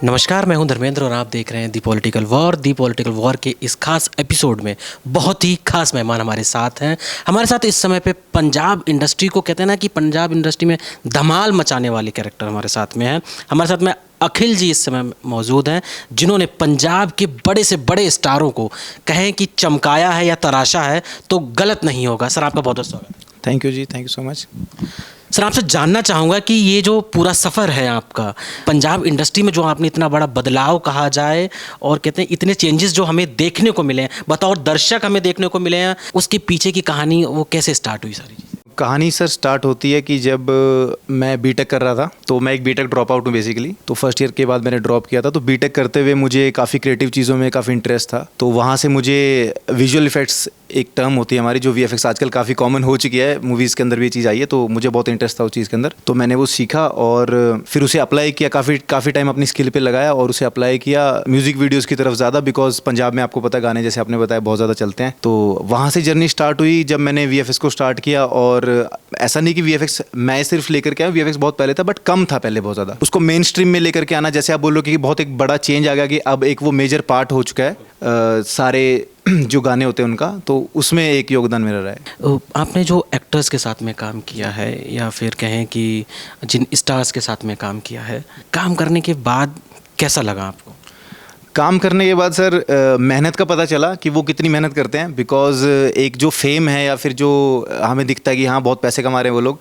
नमस्कार, मैं हूं धर्मेंद्र और आप देख रहे हैं the political war. The political war के इस खास एपिसोड में बहुत ही खास मेहमान हमारे साथ हैं। हमारे साथ इस समय पे पंजाब इंडस्ट्री को कहते हैं ना कि पंजाब इंडस्ट्री में धमाल मचाने वाले कैरेक्टर हमारे साथ में हैं। हमारे साथ में अखिल जी इस समय मौजूद हैं, जिन्होंने पंजाब के बड़े से बड़े स्टारों को कहें कि चमकाया है या तराशा है तो गलत नहीं होगा। सर, आपका बहुत बहुत स्वागत। Thank you ji, thank you so much. Sir, आपसे जानना चाहूँगा कि ये जो पूरा सफ़र है आपका पंजाब इंडस्ट्री में, जो आपने इतना बड़ा बदलाव कहा जाए और कहते हैं इतने चेंजेस जो हमें देखने को मिले हैं, बतौर दर्शक हमें देखने को मिले हैं, उसके पीछे की कहानी वो कैसे स्टार्ट हुई सारी चीज़? कहानी सर स्टार्ट होती है कि जब मैं बीटेक कर रहा था, तो मैं एक बीटेक ड्रॉप आउट हूँ बेसिकली। तो फर्स्ट ईयर के बाद मैंने ड्रॉप किया था। तो बीटेक करते हुए मुझे काफ़ी क्रिएटिव चीज़ों में काफ़ी इंटरेस्ट था। तो वहाँ से मुझे विजुअल इफेक्ट्स, एक टर्म होती है हमारी जो वीएफएक्स आजकल काफ़ी कॉमन हो चुकी है, मूवीज़ के अंदर भी ये चीज़ आई है, तो मुझे बहुत इंटरेस्ट था उस चीज़ के अंदर। तो मैंने वो सीखा और फिर उसे अप्लाई किया, काफ़ी टाइम अपनी स्किल पे लगाया और उसे अप्लाई किया म्यूज़िक वीडियोज़ की तरफ ज़्यादा, बिकॉज पंजाब में आपको पता है गाने जैसे आपने बताया बहुत ज़्यादा चलते हैं। तो वहाँ से जर्नी स्टार्ट हुई जब मैंने वीएफएक्स को स्टार्ट किया। और ऐसा नहीं कि वीएफएक्स मैं सिर्फ लेकर के आया, वीएफएक्स बहुत पहले था बट कम था पहले बहुत ज़्यादा। उसको मेन स्ट्रीम में लेकर के आना, जैसे आप बोलो कि बहुत एक बड़ा चेंज आ गया कि अब एक वो मेजर पार्ट हो चुका है सारे जो गाने होते हैं उनका, तो उसमें एक योगदान मेरा रहा है। आपने जो एक्टर्स के साथ में काम किया है या फिर कहें कि जिन स्टार्स के साथ में काम किया है, काम करने के बाद कैसा लगा आपको? काम करने के बाद सर मेहनत का पता चला कि वो कितनी मेहनत करते हैं। बिकॉज एक जो फेम है या फिर जो हमें दिखता है कि हाँ बहुत पैसे कमा रहे हैं वो लोग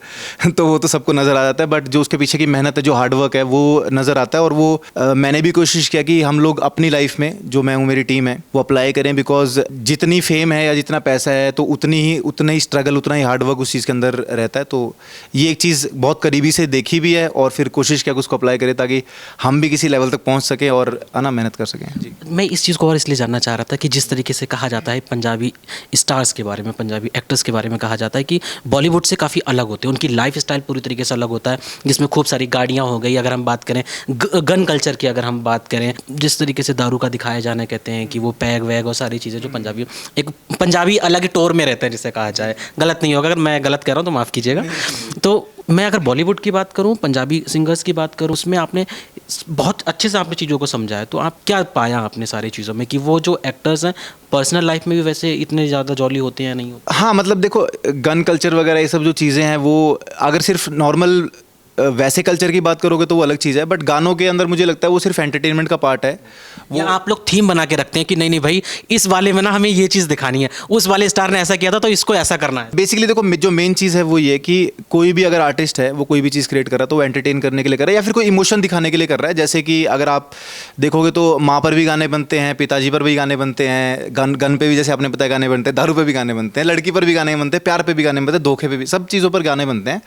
तो वो तो सबको नज़र आ जाता है, बट जो उसके पीछे की मेहनत है, जो हार्डवर्क है, वो नज़र आता है। और वो मैंने भी कोशिश किया कि हम लोग अपनी लाइफ में, जो मैं हूँ, मेरी टीम है, वो अप्लाई करें। बिकॉज जितनी फेम है या जितना पैसा है तो उतना ही स्ट्रगल, उतना ही हार्डवर्क उस चीज़ के अंदर रहता है। तो ये एक चीज़ बहुत करीबी से देखी भी है और फिर कोशिश किया कि उसको अप्लाई करें ताकि हम भी किसी लेवल तक पहुँच सकें और आना मेहनत कर सकें। जी, मैं इस चीज़ को और इसलिए जानना चाह रहा था कि जिस तरीके से कहा जाता है पंजाबी स्टार्स के बारे में, पंजाबी एक्टर्स के बारे में कहा जाता है कि बॉलीवुड से काफ़ी अलग होते हैं, उनकी लाइफ स्टाइल पूरी तरीके से अलग होता है, जिसमें खूब सारी गाड़ियाँ हो गई, अगर हम बात करें गन कल्चर की, अगर हम बात करें जिस तरीके से दारू का दिखाया जाना, कहते हैं कि वो पैग वैग और सारी चीज़ें जो पंजाबी अलग ही टोर में रहते हैं, जिसे कहा जाए। गलत नहीं होगा, अगर मैं गलत कह रहा हूँ तो माफ़ कीजिएगा। तो मैं अगर बॉलीवुड की बात करूं, पंजाबी सिंगर्स की बात करूं, उसमें आपने बहुत अच्छे से आपने चीज़ों को समझा है। तो आप क्या पाया आपने सारी चीज़ों में कि वो जो एक्टर्स हैं पर्सनल लाइफ में भी वैसे इतने ज़्यादा जॉली होते हैं या नहीं होते? हाँ, मतलब देखो, गन कल्चर वगैरह ये सब जो चीज़ें हैं, वो अगर सिर्फ नॉर्मल वैसे कल्चर की बात करोगे तो वो अलग चीज़ है, बट गानों के अंदर मुझे लगता है वो सिर्फ एंटरटेनमेंट का पार्ट है। वो आप लोग थीम बना के रखते हैं कि नहीं नहीं भाई, इस वाले में ना हमें ये चीज़ दिखानी है, उस वाले स्टार ने ऐसा किया था तो इसको ऐसा करना है। बेसिकली देखो, जो मेन चीज़ है वो ये कि कोई भी अगर आर्टिस्ट है, वो कोई भी चीज़ क्रिएट कर रहा है तो वो एंटरटेन करने के लिए कर रहा है या फिर कोई इमोशन दिखाने के लिए कर रहा है। जैसे कि अगर आप देखोगे तो माँ पर भी गाने बनते हैं, पिताजी पर भी गाने बनते हैं, गन पे भी जैसे आपने बताया गाने बनते हैं, दारू पे भी गाने बनते हैं, लड़की पर भी गाने बनते हैं, प्यार पे भी गाने बनते हैं, धोखे पे भी, सब चीज़ों पर गाने बनते हैं।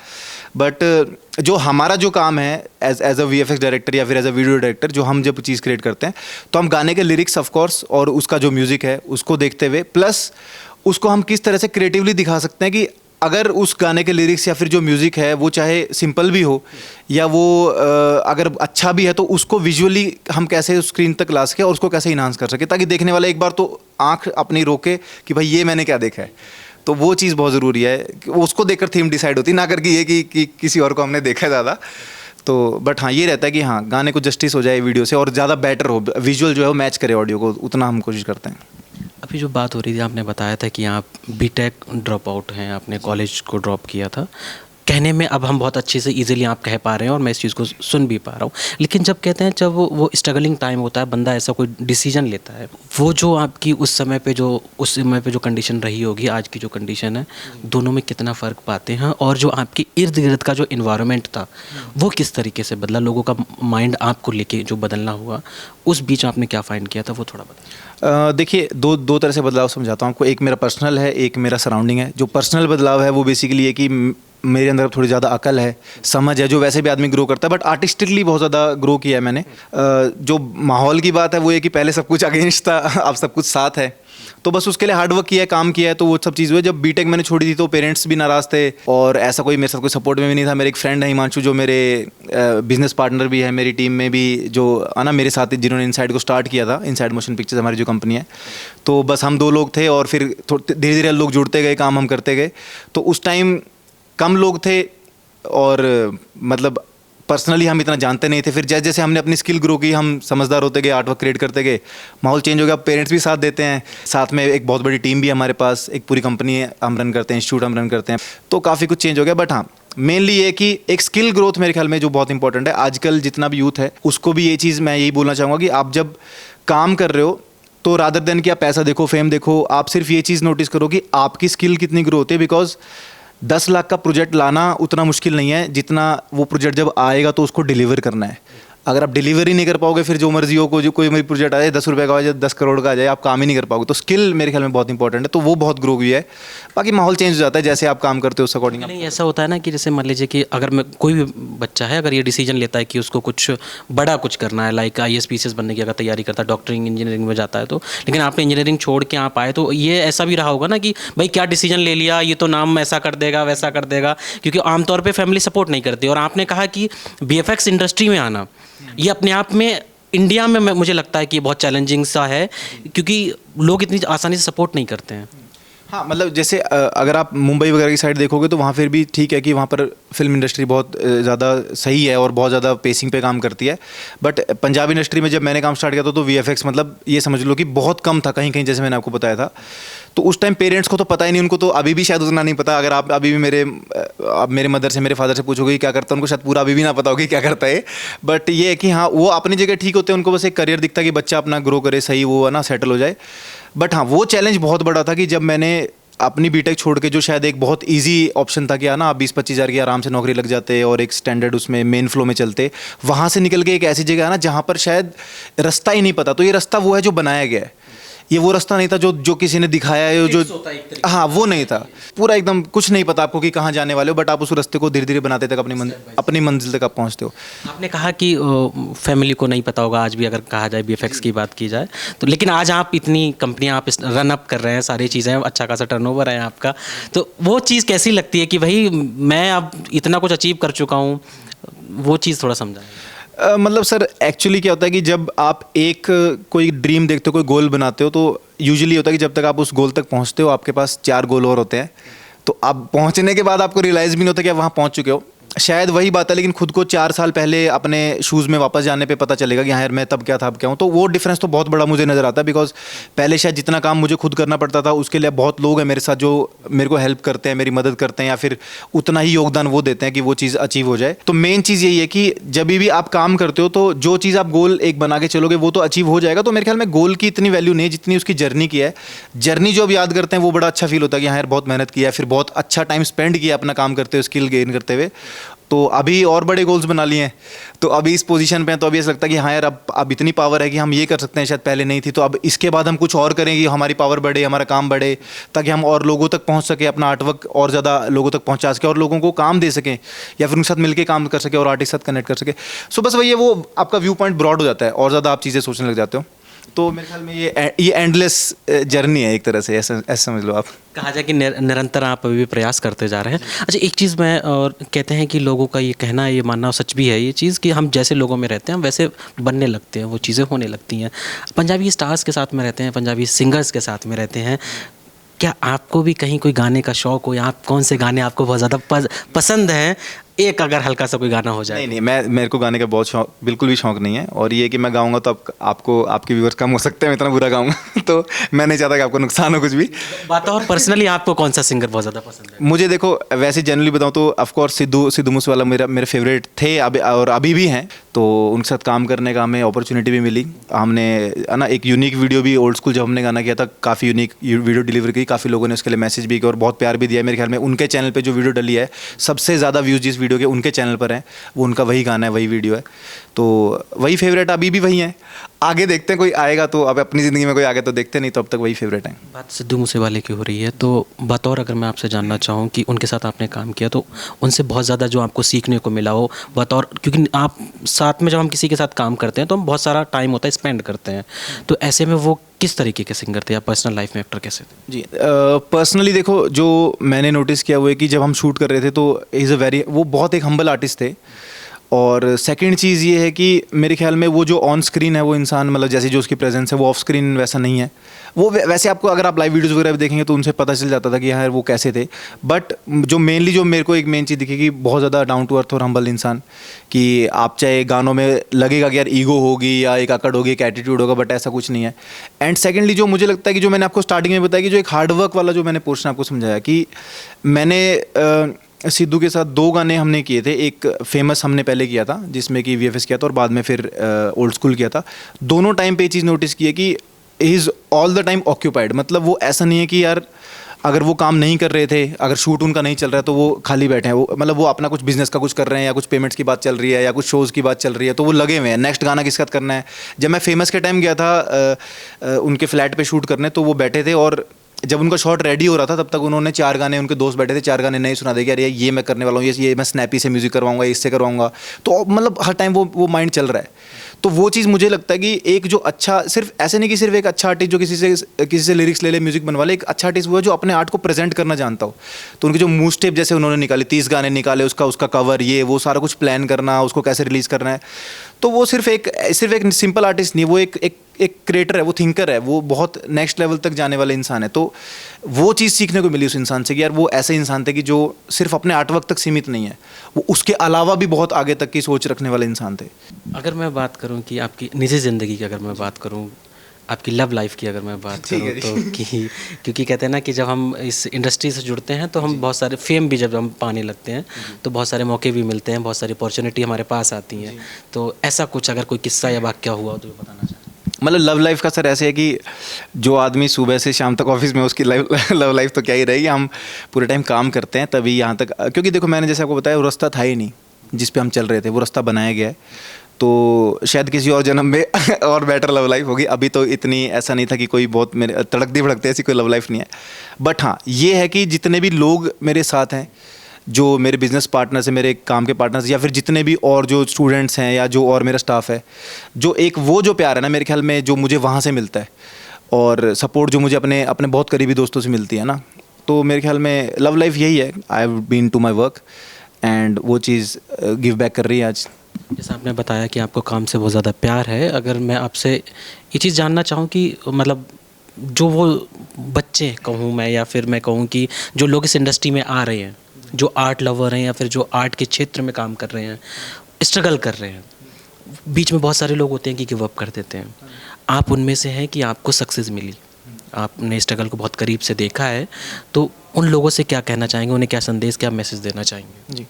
बट जो हमारा जो काम है एज अ वीएफएक्स डायरेक्टर या फिर एज अ वीडियो डायरेक्टर, जो हम जब चीज़ क्रिएट करते हैं तो हम गाने के लिरिक्स ऑफ कोर्स और उसका जो म्यूज़िक है उसको देखते हुए, प्लस उसको हम किस तरह से क्रिएटिवली दिखा सकते हैं कि अगर उस गाने के लिरिक्स या फिर जो म्यूज़िक है वो चाहे सिंपल भी हो या वो अगर अच्छा भी है, तो उसको विजुअली हम कैसे उस स्क्रीन तक ला सके और उसको कैसे इन्हांस कर सके ताकि देखने वाला एक बार तो आँख अपनी रोके कि भाई ये मैंने क्या देखा है। तो वो चीज़ बहुत ज़रूरी है कि उसको देखकर थीम डिसाइड होती है, ना करके ये कि किसी और को हमने देखा है ज़्यादा। तो बट हाँ, ये रहता है कि हाँ गाने को जस्टिस हो जाए वीडियो से और ज़्यादा बेटर हो, विजुअल जो है वो मैच करे ऑडियो को, उतना हम कोशिश करते हैं। अभी जो बात हो रही थी, आपने बताया था कि आप बीटेक ड्रॉप आउट हैं, आपने कॉलेज को ड्रॉप किया था। कहने में अब हम बहुत अच्छे से इजीली आप कह पा रहे हैं और मैं इस चीज़ को सुन भी पा रहा हूँ, लेकिन जब कहते हैं जब वो स्ट्रगलिंग टाइम होता है, बंदा ऐसा कोई डिसीजन लेता है, वो जो आपकी उस समय पे जो कंडीशन रही होगी, आज की जो कंडीशन है, दोनों में कितना फ़र्क पाते हैं? और जो आपके इर्द गिर्द का जो इन्वायरमेंट था वो किस तरीके से बदला, लोगों का माइंड आपको लेके जो बदलना हुआ, उस बीच आपने क्या फाइंड किया था, वो थोड़ा बताइए। देखिए, दो तरह से बदलाव समझाता हूँ आपको। एक मेरा पर्सनल है, एक मेरा सराउंडिंग है। जो पर्सनल बदलाव है वो बेसिकली ये कि मेरे अंदर थोड़ी ज़्यादा अकल है, समझ है, जो वैसे भी आदमी ग्रो करता है, बट आर्टिस्टिकली बहुत ज़्यादा ग्रो किया है मैंने। जो माहौल की बात है वो ये कि पहले सब कुछ अगेंस्ट था, अब सब कुछ साथ है, तो बस उसके लिए हार्डवर्क किया है, काम किया है, तो वो सब चीज़ हुई। जब बीटेक मैंने छोड़ी थी तो पेरेंट्स भी नाराज़ थे और ऐसा कोई मेरे साथ कोई सपोर्ट में भी नहीं था। मेरे एक फ्रेंड है हिमांशु, जो मेरे बिजनेस पार्टनर भी है मेरी टीम में भी, जो है ना मेरे साथ, जिन्होंने इनसाइड को स्टार्ट किया था, इनसाइड मोशन पिक्चर्स हमारी जो कंपनी है। तो बस हम दो लोग थे और फिर धीरे धीरे लोग जुड़ते गए, काम हम करते गए। तो उस टाइम कम लोग थे और मतलब पर्सनली हम इतना जानते नहीं थे। फिर जैसे जैसे हमने अपनी स्किल ग्रो की, हम समझदार होते गए, आर्ट वर्क क्रिएट करते गए, माहौल चेंज हो गया। पेरेंट्स भी साथ देते हैं, साथ में एक बहुत बड़ी टीम भी है हमारे पास, एक पूरी कंपनी है हम रन करते हैं, इंस्टीट्यूट हम रन करते हैं, तो काफ़ी कुछ चेंज हो गया। बट हाँ, मेनली ये कि एक स्किल ग्रोथ मेरे ख्याल में जो बहुत इंपॉर्टेंट है, आजकल जितना भी यूथ है उसको भी ये चीज़ मैं यही बोलना चाहूँगा कि आप जब काम कर रहे हो तो रादर देन कि आप पैसा देखो, फेम देखो, आप सिर्फ ये चीज़ नोटिस करो कि आपकी स्किल कितनी ग्रो होती है। बिकॉज 10 लाख का प्रोजेक्ट लाना उतना मुश्किल नहीं है जितना वो प्रोजेक्ट जब आएगा तो उसको डिलीवर करना है। अगर आप डिलीवर ही नहीं कर पाओगे, फिर जो मर्जी हो, कोई मेरी प्रोजेक्ट आ जाए 10 रुपये का आ जाए, 10 करोड़ का आ जाए, आप काम ही नहीं कर पाओगे। तो स्किल मेरे ख्याल में बहुत इंपॉर्टेंट है, तो वो बहुत ग्रो हुई है। बाकी माहौल चेंज हो जाता है जैसे आप काम करते हो उस अकॉर्डिंग। नहीं, ऐसा होता है ना कि जैसे मान लीजिए कि अगर मैं कोई भी बच्चा है, अगर ये डिसीजन लेता है कि उसको कुछ बड़ा कुछ करना है, लाइक IAS PCS बनने की अगर तैयारी करता है, डॉक्टरिंग इंजीनियरिंग में जाता है, तो लेकिन आपने इंजीनियरिंग छोड़ के आप आए, तो ये ऐसा भी रहा होगा ना कि भाई क्या डिसीजन ले लिया, ये तो नाम ऐसा कर देगा वैसा कर देगा, क्योंकि आमतौर पर फैमिली सपोर्ट नहीं करती। और आपने कहा कि VFX इंडस्ट्री में आना, ये अपने आप में इंडिया में मुझे लगता है कि बहुत चैलेंजिंग सा है, क्योंकि लोग इतनी आसानी से सपोर्ट नहीं करते हैं। हाँ, मतलब जैसे अगर आप मुंबई वगैरह की साइड देखोगे तो वहाँ फिर भी ठीक है कि वहाँ पर फिल्म इंडस्ट्री बहुत ज़्यादा सही है और बहुत ज़्यादा पेसिंग पे काम करती है। बट पंजाबी इंडस्ट्री में जब मैंने काम स्टार्ट किया था तो VFX मतलब ये समझ लो कि बहुत कम था कहीं कहीं, जैसे मैंने आपको बताया था। तो उस टाइम पेरेंट्स को तो पता ही नहीं, उनको तो अभी भी शायद उतना नहीं पता। अगर आप अभी भी मेरे मदर से, मेरे फादर से पूछोगे कि क्या करता है, उनको शायद पूरा अभी भी ना पता होगी क्या करता है। बट ये है कि हाँ, वो अपनी जगह ठीक होते हैं, उनको बस एक करियर दिखता है कि बच्चा अपना ग्रो करे, सही वो है ना, सेटल हो जाए। बट हाँ, वो चैलेंज बहुत बड़ा था कि जब मैंने अपनी बीटेक छोड़ के, जो शायद एक बहुत इजी ऑप्शन था कि ना आप 20-25 हज़ार की आराम से नौकरी लग जाते और एक स्टैंडर्ड उसमें मेन फ्लो में चलते, वहाँ से निकल के एक ऐसी जगह है ना जहाँ पर शायद रास्ता ही नहीं पता। तो ये रास्ता वो है जो बनाया गया है, ये वो रास्ता नहीं था जो किसी ने दिखाया है, जो हाँ वो नहीं था। पूरा एकदम कुछ नहीं पता आपको कि कहाँ जाने वाले हो, बट आप उस रास्ते को धीरे धीरे बनाते तक अपनी मंजिल तक आप पहुँचते हो। आपने कहा कि फैमिली को नहीं पता होगा आज भी, अगर कहा जाए VFX की बात की जाए तो, लेकिन आज आप इतनी कंपनियां आप रन अप कर रहे हैं, सारी चीज़ें, अच्छा खासा टर्नओवर है आपका, तो वो चीज़ कैसी लगती है कि भाई मैं अब इतना कुछ अचीव कर चुका हूँ, वो चीज़ थोड़ा समझाएं। मतलब सर, एक्चुअली क्या होता है कि जब आप कोई ड्रीम देखते हो, कोई गोल बनाते हो, तो यूजुअली होता है कि जब तक आप उस गोल तक पहुंचते हो आपके पास 4 गोल और होते हैं। तो अब पहुंचने के बाद आपको रियलाइज़ भी नहीं होता कि आप वहाँ पहुंच चुके हो। शायद वही बात है, लेकिन खुद को 4 साल पहले अपने शूज़ में वापस जाने पे पता चलेगा कि हाँ यार मैं तब क्या था अब क्या हूँ। तो वो डिफरेंस तो बहुत बड़ा मुझे नज़र आता है। बिकॉज पहले शायद जितना काम मुझे खुद करना पड़ता था, उसके लिए बहुत लोग हैं मेरे साथ जो मेरे को हेल्प करते हैं, मेरी मदद करते हैं, या फिर उतना ही योगदान वो देते हैं कि वो चीज़ अचीव हो जाए। तो मेन चीज़ यही है कि जब भी आप काम करते हो तो जो चीज़ आप गोल एक बना के चलोगे वो तो अचीव हो जाएगा। तो मेरे ख्याल में गोल की इतनी वैल्यू नहीं जितनी उसकी जर्नी की है। जर्नी जो अब याद करते हैं वो बड़ा अच्छा फील होता है कि हाँ यार बहुत मेहनत किया है, फिर बहुत अच्छा टाइम स्पेंड किया अपना काम करते हुए, स्किल गेन करते हुए। तो अभी और बड़े गोल्स बना लिए हैं, तो अभी इस पोजीशन पे हैं, तो अभी ऐसा लगता है कि हाँ यार अब इतनी पावर है कि हम ये कर सकते हैं, शायद पहले नहीं थी। तो अब इसके बाद हम कुछ और करें कि हमारी पावर बढ़े, हमारा काम बढ़े, ताकि हम और लोगों तक पहुंच सके, अपना आर्टवर्क और ज़्यादा लोगों तक पहुंचा सके और लोगों को काम दे सकें, या फिर उनके साथ मिलकर काम कर सके और आर्टिस्ट साथ कनेक्ट कर सके। सो बस वही है, वो आपका व्यू पॉइंट ब्रॉड हो जाता है और ज़्यादा आप चीज़ें सोचने लग जाते हो। तो मेरे ख्याल में ये एंडलेस जर्नी है एक तरह से, ऐसा समझ लो आप। कहा जाए कि निरंतर आप अभी भी प्रयास करते जा रहे हैं। अच्छा, एक चीज़ मैं, और कहते हैं कि लोगों का ये कहना, ये मानना सच भी है ये चीज़, कि हम जैसे लोगों में रहते हैं हम वैसे बनने लगते हैं, वो चीज़ें होने लगती हैं। पंजाबी स्टार्स के साथ में रहते हैं, पंजाबी सिंगर्स के साथ में रहते हैं, क्या आपको भी कहीं कोई गाने का शौक़ हो, या आप कौन से गाने आपको बहुत ज़्यादा पसंद हैं? एक अगर हल्का सा कोई गाना हो जाए। नहीं, मेरे को गाने का बहुत शौक, बिल्कुल भी शौक नहीं है। और ये कि मैं गाऊंगा तो आपको आपके व्यूअर्स कम हो सकते हैं, मैं इतना बुरा गाऊंगा तो मैं नहीं चाहता कि आपको नुकसान हो कुछ भी। बात और पर्सनली आपको कौन सा सिंगर बहुत ज़्यादा पसंद है? मुझे देखो, वैसे जनरली बताऊं तो ऑफकोर्स सिद्धू मूसेवाला मेरे फेवरेट थे, और अभी भी हैं। तो उनके साथ काम करने का हमें अपॉर्चुनिटी भी मिली। हमने है ना एक यूनिक वीडियो भी, ओल्ड स्कूल जब हमने गाना किया था, काफ़ी यूनिक वीडियो डिलीवर की, काफ़ी लोगों ने उसके लिए मैसेज भी किया और बहुत प्यार भी दिया। मेरे ख्याल में उनके चैनल पे जो वीडियो डली है, सबसे ज़्यादा व्यूज़ जिस वीडियो के उनके चैनल पर हैं, वो उनका वही गाना है, वही वीडियो है। तो वही फेवरेट अभी भी वही हैं। आगे देखते हैं कोई आएगा तो, अब अपनी ज़िंदगी में कोई आगे तो देखते नहीं, तो अब तक वही फेवरेट हैं। बात सिद्धू मूसेवाले की हो रही है, तो बतौर अगर मैं आपसे जानना चाहूँ कि उनके साथ आपने काम किया, तो उनसे बहुत ज़्यादा जो आपको सीखने को मिला हो, बतौर, क्योंकि आप साथ में जब हम किसी के साथ काम करते हैं तो हम बहुत सारा टाइम होता है स्पेंड करते हैं, तो ऐसे में वो किस तरीके के सिंगर थे, या पर्सनल लाइफ में एक्टर कैसे थे? जी, पर्सनली देखो, जो मैंने नोटिस किया वो है कि जब हम शूट कर रहे थे तो वो बहुत एक हम्बल आर्टिस्ट थे। और सेकंड चीज़ ये है कि मेरे ख्याल में वो जो ऑन स्क्रीन है वो इंसान मतलब जैसे जो उसकी प्रेजेंस है वो ऑफ स्क्रीन वैसा नहीं है। वो वैसे आपको अगर आप लाइव वीडियोस वगैरह भी देखेंगे तो उनसे पता चल जाता था कि यार वो कैसे थे। बट जो मेनली जो मेरे को एक मेन चीज़ दिखेगी बहुत ज़्यादा डाउन टू अर्थ और हम्बल इंसान, कि आप चाहे गानों में लगेगा कि यार ईगो होगी या एक अकड़ होगी, एक एटीट्यूड होगा, बट ऐसा कुछ नहीं है। एंड सेकेंडली जो मुझे लगता है कि जो मैंने आपको स्टार्टिंग में बताया कि जो एक हार्डवर्क वाला जो मैंने पोर्शन आपको समझाया कि मैंने सिद्धू के साथ 2 गाने हमने किए थे। एक फेमस हमने पहले किया था जिसमें कि वीएफएस किया था और बाद में फिर ओल्ड स्कूल किया था। दोनों टाइम पे ये चीज़ नोटिस की है कि he is all the time occupied. मतलब वो ऐसा नहीं है कि यार अगर वो काम नहीं कर रहे थे, अगर शूट उनका नहीं चल रहा है तो वो खाली बैठे हैं। वो मतलब वो अपना कुछ बिजनेस का कुछ कर रहे हैं या कुछ पेमेंट्स की बात चल रही है या कुछ शोज़ की बात चल रही है तो वो लगे हुए हैं नेक्स्ट गाना किसका करना है। जब मैं फेमस के टाइम गया था उनके फ्लैट पे शूट करने तो वो बैठे थे और जब उनका शॉट रेडी हो रहा था तब तक उन्होंने 4 गाने, उनके दोस्त बैठे थे 4 गाने नहीं सुना देंगे, अरे ये मैं करने वाला हूँ, ये मैं स्नैपी से म्यूज़िक करवाऊंगा, इससे करवाऊंगा। तो मतलब हर टाइम वो माइंड चल रहा है। तो वो चीज़ मुझे लगता है कि एक जो अच्छा, सिर्फ ऐसे नहीं कि सिर्फ एक अच्छा आर्टिस्ट जो किसी से लिरिक्स ले ले, म्यूजिक बनवा ले, एक अच्छा आर्टिस्ट वो है जो अपने आर्ट को प्रेजेंट करना जानता हो। तो उनके जो मूव स्टेप जैसे उन्होंने निकाले, 30 गाने निकाले, उसका कवर, ये वो सारा कुछ प्लान करना, उसको कैसे रिलीज़ करना है। तो वो सिर्फ एक सिंपल आर्टिस्ट नहीं, वो एक क्रिएटर है, वो थिंकर है, वो बहुत नेक्स्ट लेवल तक जाने वाले इंसान है। तो वो चीज़ सीखने को मिली उस इंसान से कि यार वो ऐसे इंसान थे कि जो सिर्फ अपने आर्टवर्क तक सीमित नहीं है, वो उसके अलावा भी बहुत आगे तक की सोच रखने वाले इंसान थे। अगर मैं बात करूं कि आपकी निजी ज़िंदगी की अगर मैं बात करूं, आपकी लव लाइफ की अगर मैं बात करूं तो क्योंकि कहते हैं ना कि जब हम इस इंडस्ट्री से जुड़ते हैं तो हम बहुत सारे फेम भी जब हम पाने लगते हैं तो बहुत सारे मौके भी मिलते हैं, बहुत सारी अपॉर्चुनिटी हमारे पास आती हैं। तो ऐसा कुछ अगर कोई किस्सा या वाक़या हुआ हो तो बताना चाहें। मतलब लव लाइफ का सर ऐसे है कि जो आदमी सुबह से शाम तक ऑफिस में, उसकी लव लाइफ तो क्या ही रहेगी। हम पूरे टाइम काम करते हैं तभी यहाँ तक, क्योंकि देखो मैंने जैसे आपको बताया वो रास्ता था ही नहीं जिस पे हम चल रहे थे, वो रास्ता बनाया गया है। तो शायद किसी और जन्म में और बेटर लव लाइफ होगी। अभी तो इतनी ऐसा नहीं था कि कोई बहुत मेरे तड़कती भड़कती ऐसी कोई लव लाइफ नहीं है। बट हाँ ये है कि जितने भी लोग मेरे साथ हैं, जो मेरे बिज़नेस पार्टनर्स हैं, मेरे काम के पार्टनर्स, या फिर जितने भी और जो स्टूडेंट्स हैं या जो और मेरा स्टाफ है, जो एक वो जो प्यार है ना मेरे ख्याल में जो मुझे वहाँ से मिलता है और सपोर्ट जो मुझे अपने अपने बहुत करीबी दोस्तों से मिलती है ना, तो मेरे ख्याल में लव लाइफ यही है। I have been to my work and वो चीज़ गिव बैक कर रही है आज। जैसे आपने बताया कि आपको काम से बहुत ज़्यादा प्यार है, अगर मैं आपसे ये चीज़ जानना चाहूँ कि मतलब जो वो बच्चे कहूँ मैं या फिर मैं कहूँ कि जो लोग इस इंडस्ट्री में आ रहे हैं, जो आर्ट लवर हैं या फिर जो आर्ट के क्षेत्र में काम कर रहे हैं, स्ट्रगल कर रहे हैं, बीच में बहुत सारे लोग होते हैं कि गिव अप कर देते हैं। आप उनमें से हैं कि आपको सक्सेस मिली, आपने स्ट्रगल को बहुत करीब से देखा है, तो उन लोगों से क्या कहना चाहेंगे, उन्हें क्या संदेश, क्या मैसेज देना चाहेंगे? जी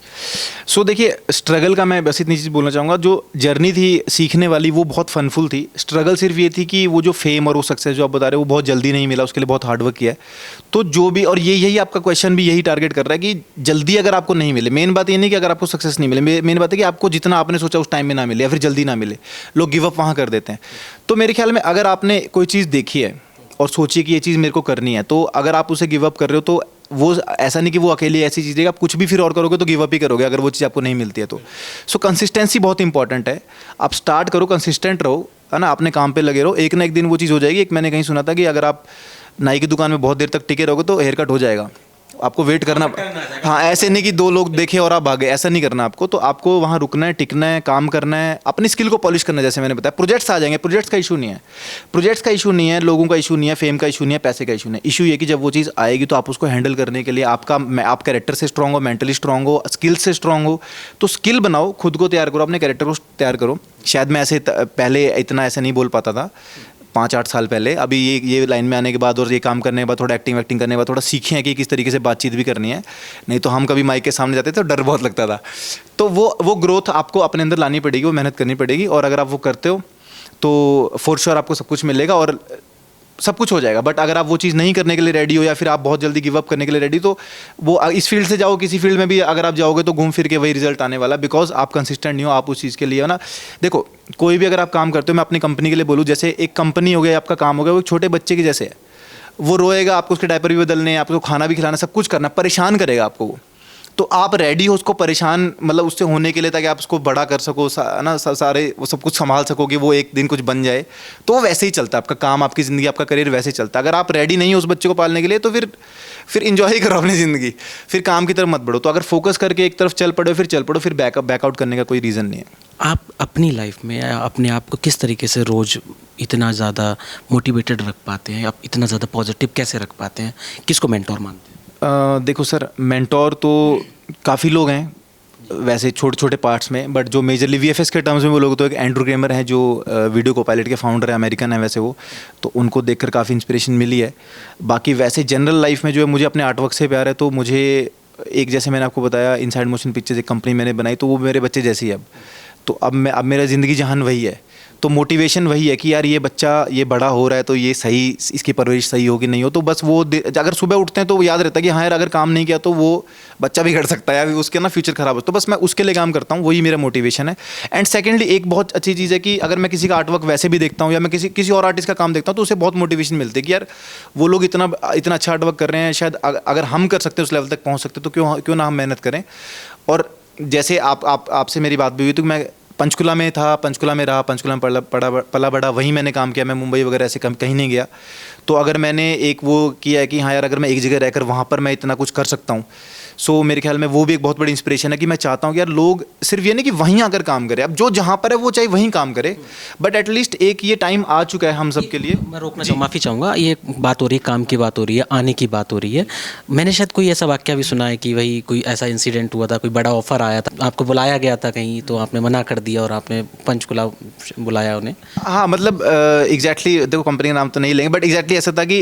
सो देखिए, स्ट्रगल का मैं बस इतनी चीज़ बोलना चाहूँगा, जो जर्नी थी सीखने वाली वो बहुत फनफुल थी। स्ट्रगल सिर्फ ये थी कि वो जो फेम और वो सक्सेस जो आप बता रहे हो वो बहुत जल्दी नहीं मिला, उसके लिए बहुत हार्डवर्क किया है। तो जो भी, और यही आपका क्वेश्चन भी यही टारगेट कर रहा है कि जल्दी अगर आपको नहीं मिले, मेन बात ये नहीं कि अगर आपको सक्सेस नहीं मिले, मेन बात है कि आपको जितना आपने सोचा उस टाइम में ना मिले या फिर जल्दी ना मिले, लोग गिव अप वहाँ कर देते हैं। तो मेरे ख्याल में अगर आपने कोई चीज़ देखी है और सोचिए कि ये चीज़ मेरे को करनी है, तो अगर आप उसे गिव अप कर रहे हो तो वो ऐसा नहीं कि वो अकेली ऐसी चीज़ है, आप कुछ भी फिर और करोगे तो गिव अप ही करोगे अगर वो चीज़ आपको नहीं मिलती है तो। सो कंसिस्टेंसी बहुत इंपॉर्टेंट है। आप स्टार्ट करो, कंसिस्टेंट रहो, है ना, अपने काम पे लगे रहो, एक ना एक दिन वो चीज़ हो जाएगी। एक मैंने कहीं सुना था कि अगर आप नाई की दुकान में बहुत देर तक टिके रहोगे तो हेयर कट हो जाएगा, आपको वेट करना। हाँ, ऐसे नहीं कि 2 लोग देखे और आप भागे, ऐसा नहीं करना आपको। तो आपको वहाँ रुकना है, टिकना है, काम करना है, अपनी स्किल को पॉलिश करना है। जैसे मैंने बताया, प्रोजेक्ट्स आ जाएंगे, प्रोजेक्ट्स का इशू नहीं है, प्रोजेक्ट्स का इशू नहीं है, लोगों का इशू नहीं है, फेम का इशू नहीं है, पैसे का इशू नहीं है। इशू ये कि जब वो चीज़ आएगी तो आप उसको हैंडल करने के लिए आप कैरेक्टर से स्ट्रॉन्ग हो, मेंटली स्ट्रॉन्ग हो, स्किल से स्ट्रॉन्ग हो। तो स्किल बनाओ, खुद को तैयार करो, अपने कैरेक्टर को तैयार करो। शायद मैं ऐसे पहले इतना ऐसे नहीं बोल पाता था 5-8 साल पहले। अभी ये लाइन में आने के बाद और ये काम करने के बाद, थोड़ा एक्टिंग करने के बाद थोड़ा सीखे हैं कि किस तरीके से बातचीत भी करनी है। नहीं तो हम कभी माइक के सामने जाते थे तो डर बहुत लगता था। तो वो ग्रोथ आपको अपने अंदर लानी पड़ेगी, वो मेहनत करनी पड़ेगी, और अगर आप वो करते हो तो फॉर श्योर आपको सब कुछ मिलेगा और सब कुछ हो जाएगा। बट अगर आप वो चीज़ नहीं करने के लिए रेडी हो या फिर आप बहुत जल्दी गिव अप करने के लिए रेडी, तो वो इस फील्ड से जाओ, किसी फील्ड में भी अगर आप जाओगे तो घूम फिर के वही रिजल्ट आने वाला, बिकॉज आप कंसिस्टेंट नहीं हो, आप उस चीज़ के लिए हो ना। देखो, कोई भी अगर आप काम करते हो, मैं अपनी कंपनी के लिए बोलूँ, जैसे एक कंपनी हो गया, आपका काम हो गया, वो एक छोटे बच्चे के जैसे है। वो रोएगा, आपको उसके डायपर भी बदलने हैं, आपको खाना भी खिलाना, सब कुछ करना, परेशान करेगा आपको वो। तो आप रेडी हो उसको परेशान मतलब उससे होने के लिए, ताकि आप उसको बड़ा कर सको, ना सारे वो सब कुछ संभाल सको कि वो एक दिन कुछ बन जाए। तो वो वैसे ही चलता है आपका काम, आपकी ज़िंदगी, आपका करियर वैसे ही चलता है। अगर आप रेडी नहीं हो उस बच्चे को पालने के लिए तो फिर इंजॉय ही करो अपनी ज़िंदगी, फिर काम की तरफ मत बढ़ो। तो अगर फोकस करके एक तरफ चल पड़ो फिर बैकआउट करने का कोई रीज़न नहीं है। आप अपनी लाइफ में अपने आप को किस तरीके से रोज़ इतना ज़्यादा मोटिवेटेड रख पाते हैं, आप इतना ज़्यादा पॉजिटिव कैसे रख पाते हैं, किसको मेंटोर मानते हैं? देखो सर, मेंटोर तो काफ़ी लोग हैं वैसे छोटे छोटे पार्ट्स में, बट जो मेजरली वीएफएक्स के टर्म्स में वो लोग, तो एक एंड्रू क्रेमर हैं जो वीडियो कोपायलट के फाउंडर है, अमेरिकन है वैसे वो, तो उनको देखकर काफ़ी इंस्पिरेशन मिली है। बाकी वैसे जनरल लाइफ में जो है मुझे अपने आर्टवर्क से प्यार है, तो मुझे एक, जैसे मैंने आपको बताया, इनसाइड मोशन पिक्चर्स एक कंपनी मैंने बनाई, तो वो मेरे बच्चे जैसी है अब। तो अब मेरा ज़िंदगी जहान वही है, तो मोटिवेशन वही है कि यार ये बच्चा ये बड़ा हो रहा है तो ये सही, इसकी परवरिश सही हो कि नहीं हो। तो बस वो अगर सुबह उठते हैं तो वो याद रहता है कि हाँ यार अगर काम नहीं किया तो वो बच्चा भी कर सकता है या उसके ना फ्यूचर खराब हो। तो बस मैं उसके लिए काम करता हूँ, वही मेरा मोटिवेशन है। एंड सेकेंडली एक बहुत अच्छी चीज़ है कि अगर मैं किसी का आर्टवर्क वैसे भी देखता हूँ या मैं किसी और आर्टिस्ट का काम देखता हूँ तो उससे बहुत मोटिवेशन मिलती है कि यार वो लोग इतना अच्छा आर्टवर्क कर रहे हैं, शायद अगर हम कर सकते हैं उस लेवल तक पहुँच सकते तो क्यों ना हम मेहनत करें। और जैसे आपसे मेरी बात भी हुई तो मैं पंचकुला में था, पंचकुला में रहा, पंचकुला में पला बड़ा, वहीं मैंने काम किया। मैं मुंबई वगैरह ऐसे कहीं नहीं गया। तो अगर मैंने एक वो किया है कि हाँ यार अगर मैं एक जगह रहकर वहाँ पर मैं इतना कुछ कर सकता हूँ, सो मेरे ख्याल में वो भी एक बहुत बड़ी इंस्पिरेशन है कि मैं चाहता हूँ कि यार लोग सिर्फ ये नहीं कि वहीं आकर काम करें, अब जो जहाँ पर है वो चाहे वहीं काम करे, बट एटलीस्ट एक ये टाइम आ चुका है हम सब के लिए। मैं रोकना चाहूँ, माफ़ी चाहूँगा, ये बात हो रही है, काम की बात हो रही है, आने की बात हो रही है। मैंने शायद कोई ऐसा वाक्य भी सुना है कि भाई कोई ऐसा इंसिडेंट हुआ था, कोई बड़ा ऑफर आया था, आपको बुलाया गया था कहीं, तो आपने मना कर दिया और आपने पंचकुला बुलाया उन्हें। हाँ मतलब एग्जैक्टली देखो कंपनी का नाम तो नहीं लेंगे, बट एग्जैक्टली ऐसा था कि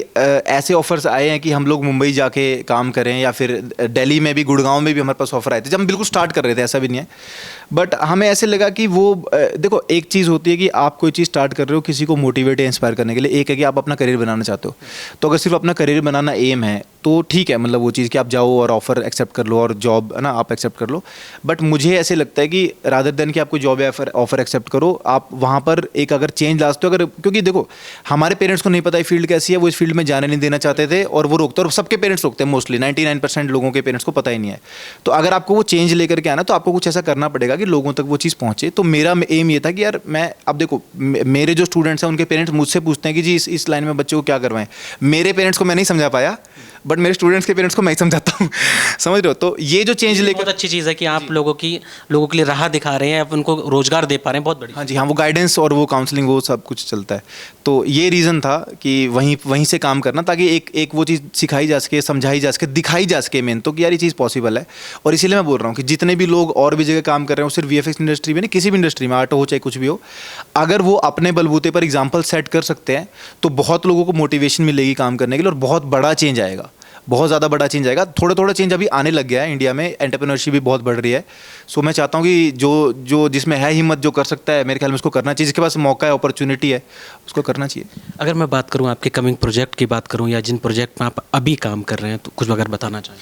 ऐसे ऑफर्स आए हैं कि हम लोग मुंबई जाके काम करें, या फिर दिल्ली में भी, गुड़गांव में भी हमारे पास ऑफर आए थे जब हम बिल्कुल स्टार्ट कर रहे थे, ऐसा भी नहीं है। बट हमें ऐसे लगा कि वो देखो एक चीज़ होती है कि आप कोई चीज़ स्टार्ट कर रहे हो किसी को मोटिवेट या इंस्पायर करने के लिए, एक है कि आप अपना करियर बनाना चाहते हो। तो अगर सिर्फ अपना करियर बनाना एम है तो ठीक है, मतलब वो चीज़ कि आप जाओ और ऑफर एक्सेप्ट कर लो और जॉब है ना आप एक्सेप्ट कर लो। बट मुझे ऐसे लगता है कि रादर देन कि आप कोई जॉब या ऑफर एक्सेप्ट करो, आप वहाँ पर एक अगर चेंज लाते हो, अगर क्योंकि देखो हमारे पेरेंट्स को नहीं पता है फील्ड कैसी है, वो इस फील्ड में जाने नहीं देना चाहते थे और वो रोकते, और सबके पेरेंट्स रोकते हैं, मोस्टली 99% लोगों के पेरेंट्स को पता ही नहीं है। तो अगर आपको वो चेंज लेकर के आना तो आपको कुछ ऐसा करना पड़ेगा कि लोगों तक वो चीज़ पहुँचे। तो मेरा एम ये था कि यार मैं, अब देखो मेरे जो स्टूडेंट्स हैं उनके पेरेंट्स मुझसे पूछते हैं कि जी इस लाइन में बच्चे को क्या करवाएं। मेरे पेरेंट्स को मैं नहीं समझा पाया, बट मेरे स्टूडेंट्स के पेरेंट्स को मैं ही समझाता हूँ। समझ रहे हो? तो ये जो चेंज लेकर, बहुत अच्छी चीज़ है कि आप लोगों के लिए राह दिखा रहे हैं, आप उनको रोजगार दे पा रहे हैं, बहुत बड़ी। हाँ जी हाँ, वो गाइडेंस और वो काउंसलिंग वो सब कुछ चलता है। तो ये रीज़न था कि वहीं से काम करना, ताकि एक वो चीज़ सिखाई जा सके, समझाई जा सके, दिखाई जा सके मेन तो कि यार ये चीज़ पॉसिबल है। और इसीलिए मैं बोल रहा हूँ कि जितने भी लोग और भी जगह काम कर रहे हो, सिर्फ वीएफएक्स इंडस्ट्री में नहीं, किसी भी इंडस्ट्री में, आर्ट हो चाहे कुछ भी हो, अगर वो अपने बलबूते पर एग्जाम्पल सेट कर सकते हैं तो बहुत लोगों को मोटिवेशन मिलेगी काम करने के लिए और बहुत बड़ा चेंज आएगा, बहुत ज़्यादा बड़ा चेंज आएगा। थोड़ा चेंज अभी आने लग गया है इंडिया में, एंटरप्रेन्योरशिप भी बहुत बढ़ रही है। सो मैं चाहता हूँ कि जो जिसमें है हिम्मत, जो कर सकता है, मेरे ख्याल में उसको करना चाहिए, जिसके पास मौका है, अपॉर्चुनिटी है, उसको करना चाहिए। अगर मैं बात करूँ आपके कमिंग प्रोजेक्ट की बात करूँ या जिन प्रोजेक्ट में आप अभी काम कर रहे हैं, तो कुछ अगर बताना चाहें।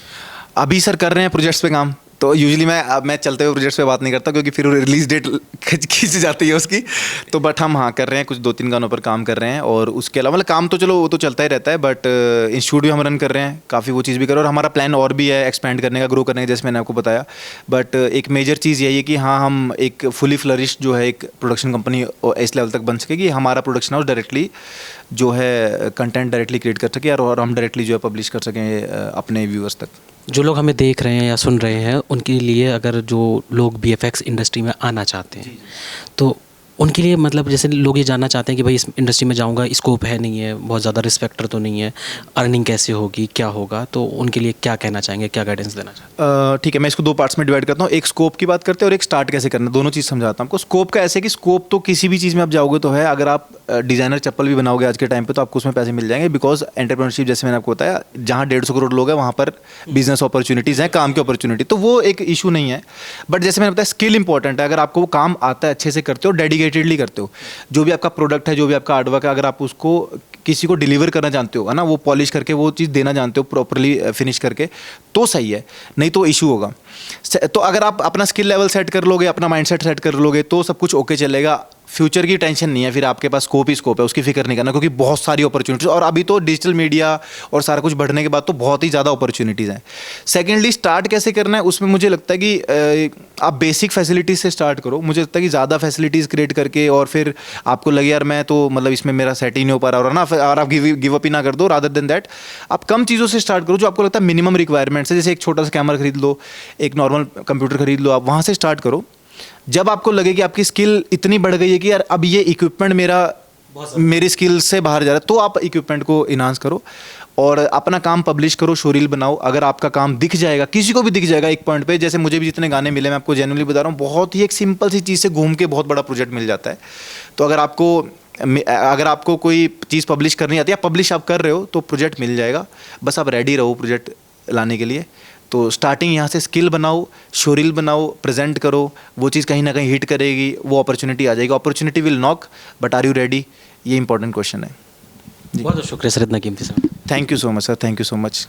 अभी सर कर रहे हैं प्रोजेक्ट्स पे काम, तो यूजुअली मैं चलते हुए प्रोजेक्ट्स पे बात नहीं करता क्योंकि फिर रिलीज डेट खींच जाती है उसकी। तो बट हम हाँ कर रहे हैं, कुछ 2-3 गानों पर काम कर रहे हैं। और उसके अलावा मतलब काम तो चलो वो तो चलता ही रहता है, बट इंस्टीट्यूट भी हम रन कर रहे हैं, काफ़ी वो चीज़ भी कर रहे हैं। और हमारा प्लान और भी है एक्सपेंड करने का, ग्रो करने का, जैसे मैंने आपको बताया। बट एक मेजर चीज़ यही है कि हाँ हम एक फुली फ्लरिश जो है एक प्रोडक्शन कंपनी इस लेवल तक बन सके कि हमारा प्रोडक्शन हाउस डायरेक्टली जो है कंटेंट डायरेक्टली क्रिएट कर सके और हम डायरेक्टली जो है पब्लिश कर सकें अपने व्यूअर्स तक। जो लोग हमें देख रहे हैं या सुन रहे हैं, उनके लिए अगर जो लोग वीएफएक्स इंडस्ट्री में आना चाहते हैं तो उनके लिए मतलब जैसे लोग ये जानना चाहते हैं कि भाई इस इंडस्ट्री में जाऊंगा, स्कोप है नहीं है, बहुत ज़्यादा रिस्पेक्टर तो नहीं है, अर्निंग कैसे होगी, क्या होगा, तो उनके लिए क्या कहना चाहेंगे, क्या गाइडेंस देना चाहेंगे? ठीक है, मैं इसको 2 पार्ट्स में डिवाइड करता हूँ। एक स्कोप की बात करते हैं और एक स्टार्ट कैसे करना, दोनों चीज़ समझाता हूँ आपको। स्कोप का ऐसे कि स्कोप तो किसी भी चीज़ में आप जाओगे तो है, अगर आप डिज़ाइनर चप्पल भी बनाओगे आज के टाइम पे तो आपको उसमें पैसे मिल जाएंगे, बिकॉज एंटरप्रेन्योरशिप जैसे मैंने आपको बताया, जहाँ 150 करोड़ लोग हैं वहाँ पर बिजनेस अपॉर्चुनिटीज़ हैं, काम की अपॉर्चुनिटी, तो वो एक इशू नहीं है। बट जैसे मैंने बताया स्किल इंपॉर्टेंट है। अगर आपको वो काम आता है, अच्छे से करते हो, डेडिकेटेडली करते हो, जो भी आपका प्रोडक्ट है, जो भी आपका आर्टवर्क है, अगर आप उसको किसी को डिलीवर करना जानते हो, है ना, वो पॉलिश करके वो चीज़ देना जानते हो प्रॉपरली फिनिश करके, तो सही है, नहीं तो इशू होगा। तो अगर आप अपना स्किल लेवल सेट कर लोगे, अपना माइंडसेट सेट कर लोगे तो सब कुछ ओके चलेगा। फ्यूचर की टेंशन नहीं है, फिर आपके पास स्कोप ही स्कोप है, उसकी फिक्र नहीं करना, क्योंकि बहुत सारी अपॉर्चुनिटीज़, और अभी तो डिजिटल मीडिया और सारा कुछ बढ़ने के बाद तो बहुत ही ज़्यादा अपॉर्चुनिटीज़ हैं। सेकेंडली, स्टार्ट कैसे करना है, उसमें मुझे लगता है कि आप बेसिक फैसिलिटीज़ से स्टार्ट करो। मुझे लगता है कि ज़्यादा फैसिलिटीज़ क्रिएट करके और फिर आपको लगे यार मैं तो मतलब इसमें मेरा सेट ही नहीं हो पा रहा, और ना, और आप गिव अप ही ना कर दो, रादर देन दैट आप कम चीज़ों से स्टार्ट करो जो आपको लगता है मिनिमम रिक्वायरमेंट्स है। जैसे एक छोटा सा कैमरा खरीद लो, एक नॉर्मल कंप्यूटर खरीद लो, आप वहाँ से स्टार्ट करो। जब आपको लगे कि आपकी स्किल इतनी बढ़ गई है कि यार अब ये इक्विपमेंट मेरी स्किल से बाहर जा रहा है, तो आप इक्विपमेंट को इन्हांस करो और अपना काम पब्लिश करो, शोरील बनाओ। अगर आपका काम दिख जाएगा, किसी को भी दिख जाएगा एक पॉइंट पे, जैसे मुझे भी जितने गाने मिले, मैं आपको जेन्युइनली बता रहा हूँ, बहुत ही एक सिंपल सी चीज़ से घूम के बहुत बड़ा प्रोजेक्ट मिल जाता है। तो अगर आपको कोई चीज़ पब्लिश करनी आती है, आप पब्लिश आप कर रहे हो, तो प्रोजेक्ट मिल जाएगा। बस आप रेडी रहो प्रोजेक्ट लाने के लिए। तो स्टार्टिंग यहाँ से स्किल बनाओ, शोरील बनाओ, प्रेजेंट करो, वो चीज़ कहीं ना कहीं हिट करेगी, वो अपॉर्चुनिटी आ जाएगी। Opportunity will knock, but are you ready? ये इंपॉर्टेंट क्वेश्चन है। बहुत शुक्रिया सर इतना कीमती समय। Thank you so much sir, thank you so much.